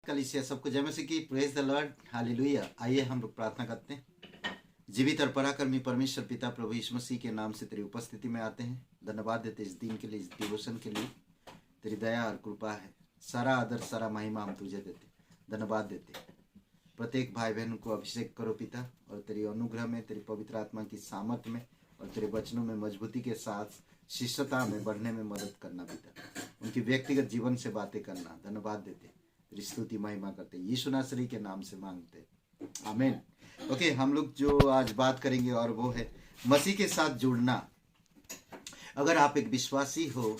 कलीसिया सबको जय मसीह की। Praise the Lord, hallelujah. आइए हम लोग प्रार्थना करते हैं। जीवित और पराक्रमी परमेश्वर पिता प्रभु यीशु मसीह के नाम से तेरी उपस्थिति में आते हैं। धन्यवाद देते इस दिन के लिए, इस डिवोशन के लिए। तेरी दया और कृपा है। सारा आदर सारा महिमा हम तुझे देते, धन्यवाद देते। प्रत्येक भाई बहन को अभिषेक करो पिता, और तेरी अनुग्रह में, तेरी पवित्र आत्मा की सामर्थ में और तेरे वचनों में मजबूती के साथ शिष्यता में बढ़ने में मदद करना पिता। उनकी व्यक्तिगत जीवन से बातें करना, धन्यवाद देते, तेरी स्तुति महिमा करते, यीशु नासरी के नाम से मांगते, आमीन। ओके, हम लोग जो आज बात करेंगे और वो है मसीह के साथ जुड़ना। अगर आप एक विश्वासी हो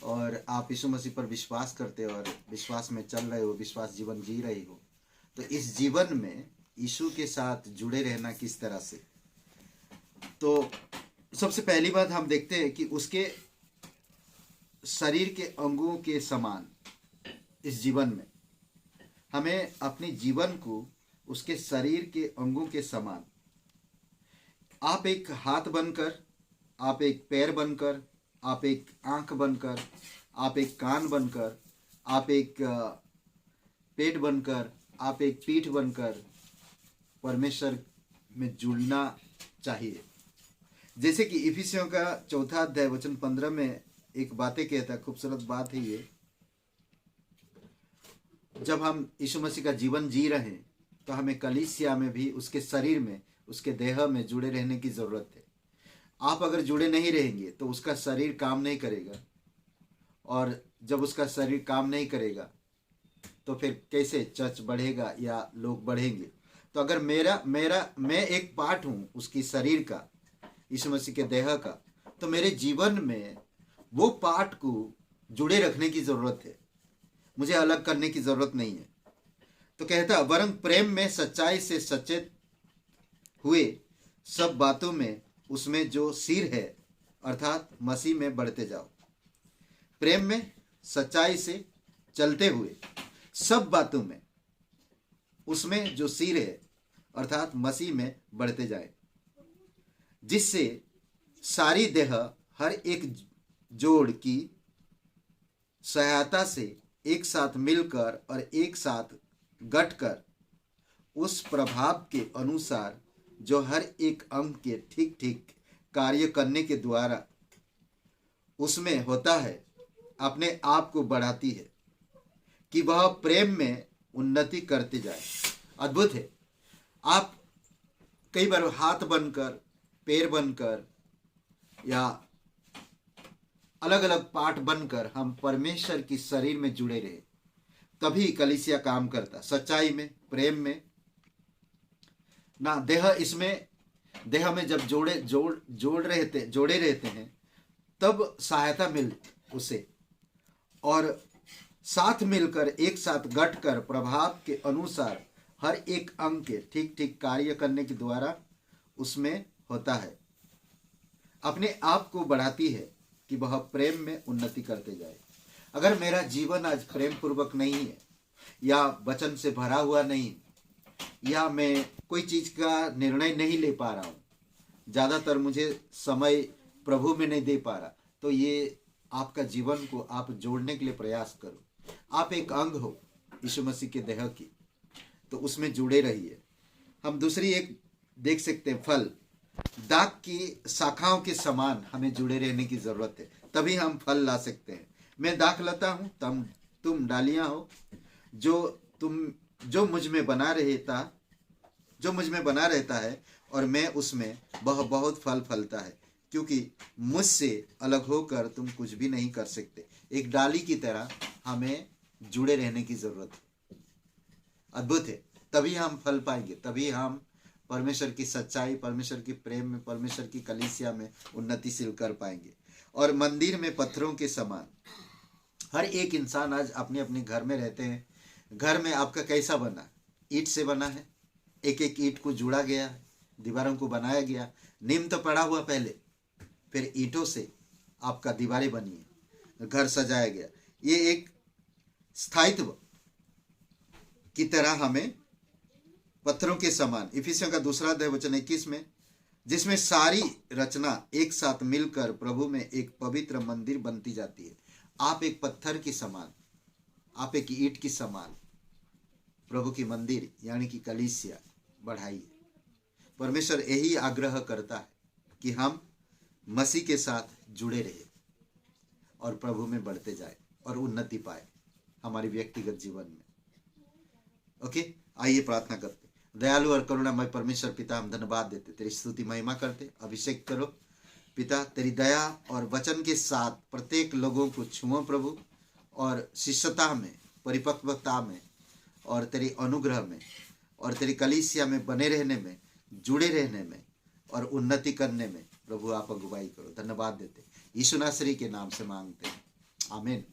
और आप यीशु मसीह पर विश्वास करते हो और विश्वास में चल रहे हो, विश्वास जीवन जी रही हो, तो इस जीवन में यीशु के साथ जुड़े रहना किस तरह से। तो सबसे पहली बात हम देखते हैं कि उसके शरीर के अंगों के समान इस जीवन में हमें अपने जीवन को उसके शरीर के अंगों के समान, आप एक हाथ बनकर, आप एक पैर बनकर, आप एक आंख बनकर, आप एक कान बनकर, आप एक पेट बनकर, आप एक पीठ बनकर परमेश्वर में जुड़ना चाहिए। जैसे कि इफिसियों का 4 अध्याय वचन 15 में एक बातें कहता है, खूबसूरत बात है ये। जब हम यीशु मसीह का जीवन जी रहे हैं तो हमें कलीसिया में भी, उसके शरीर में, उसके देह में जुड़े रहने की जरूरत है। आप अगर जुड़े नहीं रहेंगे तो उसका शरीर काम नहीं करेगा, और जब उसका शरीर काम नहीं करेगा तो फिर कैसे चर्च बढ़ेगा या लोग बढ़ेंगे। तो अगर मैं एक पार्ट हूँ उसकी शरीर का, यीशु मसीह के देह का, तो मेरे जीवन में वो पार्ट को जुड़े रखने की जरूरत है, मुझे अलग करने की जरूरत नहीं है। तो कहता, वरन प्रेम में सच्चाई से सचेत हुए सब बातों में उसमें जो सिर है अर्थात मसीह में बढ़ते जाओ। प्रेम में सच्चाई से चलते हुए सब बातों में उसमें जो सिर है अर्थात मसीह में बढ़ते जाए, जिससे सारी देह हर एक जोड़ की सहायता से एक साथ मिलकर और एक साथ गठकर उस प्रभाव के अनुसार जो हर एक अंग के ठीक ठीक कार्य करने के द्वारा उसमें होता है, अपने आप को बढ़ाती है कि वह प्रेम में उन्नति करते जाए। अद्भुत है। आप कई बार हाथ बनकर, पैर बनकर या अलग अलग पार्ट बनकर हम परमेश्वर की शरीर में जुड़े रहे, तभी कलीसिया काम करता, सच्चाई में, प्रेम में ना। देह में जब जोड़े रहते हैं तब सहायता मिल उसे, और साथ मिलकर एक साथ गठकर प्रभाव के अनुसार हर एक अंग के ठीक ठीक कार्य करने के द्वारा उसमें होता है, अपने आप को बढ़ाती है कि वह प्रेम में उन्नति करते जाए। अगर मेरा जीवन आज प्रेम पूर्वक नहीं है, या वचन से भरा हुआ नहीं, या मैं कोई चीज का निर्णय नहीं ले पा रहा हूँ, ज्यादातर मुझे समय प्रभु में नहीं दे पा रहा, तो ये आपका जीवन को आप जोड़ने के लिए प्रयास करो। आप एक अंग हो यीशु मसीह के देह की, तो उसमें जुड़े रहिए। हम दूसरी एक देख सकते हैं, फल, दाख की शाखाओं के समान हमें जुड़े रहने की जरूरत है, तभी हम फल ला सकते हैं। मैं दाख लता हूँ, तुम डालियां हो। जो मुझ में बना रहता है और मैं उसमें, वह बहुत फल फलता है, क्योंकि मुझसे अलग होकर तुम कुछ भी नहीं कर सकते। एक डाली की तरह हमें जुड़े रहने की जरूरत है। अद्भुत है। तभी हम फल पाएंगे, तभी हम परमेश्वर की सच्चाई, परमेश्वर की प्रेम में, परमेश्वर की कलीसिया में उन्नतिशील कर पाएंगे। और मंदिर में पत्थरों के समान हर एक इंसान आज अपने अपने घर में रहते हैं। घर में आपका कैसा बना? ईंट से बना है, एक एक ईंट को जोड़ा गया, दीवारों को बनाया गया। नींव तो पड़ा हुआ पहले, फिर ईंटों से आपका दीवारें बनी है, घर सजाया गया। ये एक स्थायित्व की तरह हमें पत्थरों के समान, इफिसियों का 2 अध्याय वचन 21 में, जिसमें सारी रचना एक साथ मिलकर प्रभु में एक पवित्र मंदिर बनती जाती है। आप एक पत्थर की समान, आप एक ईंट की समान, प्रभु की मंदिर यानी कि कलीसिया बढ़ाइए। परमेश्वर यही आग्रह करता है कि हम मसीह के साथ जुड़े रहे और प्रभु में बढ़ते जाए और उन्नति पाए हमारे व्यक्तिगत जीवन में। ओके, आइए प्रार्थना करते। दयालु और करुणामय परमेश्वर पिता, हम धन्यवाद देते, तेरी स्तुति महिमा करते। अभिषेक करो पिता, तेरी दया और वचन के साथ प्रत्येक लोगों को छुओ प्रभु, और शिष्यता में, परिपक्वता में और तेरी अनुग्रह में और तेरी कलीसिया में बने रहने में, जुड़े रहने में और उन्नति करने में प्रभु आप अगुवाई करो। धन्यवाद देते, यीशु नासरी के नाम से मांगते हैं, आमीन।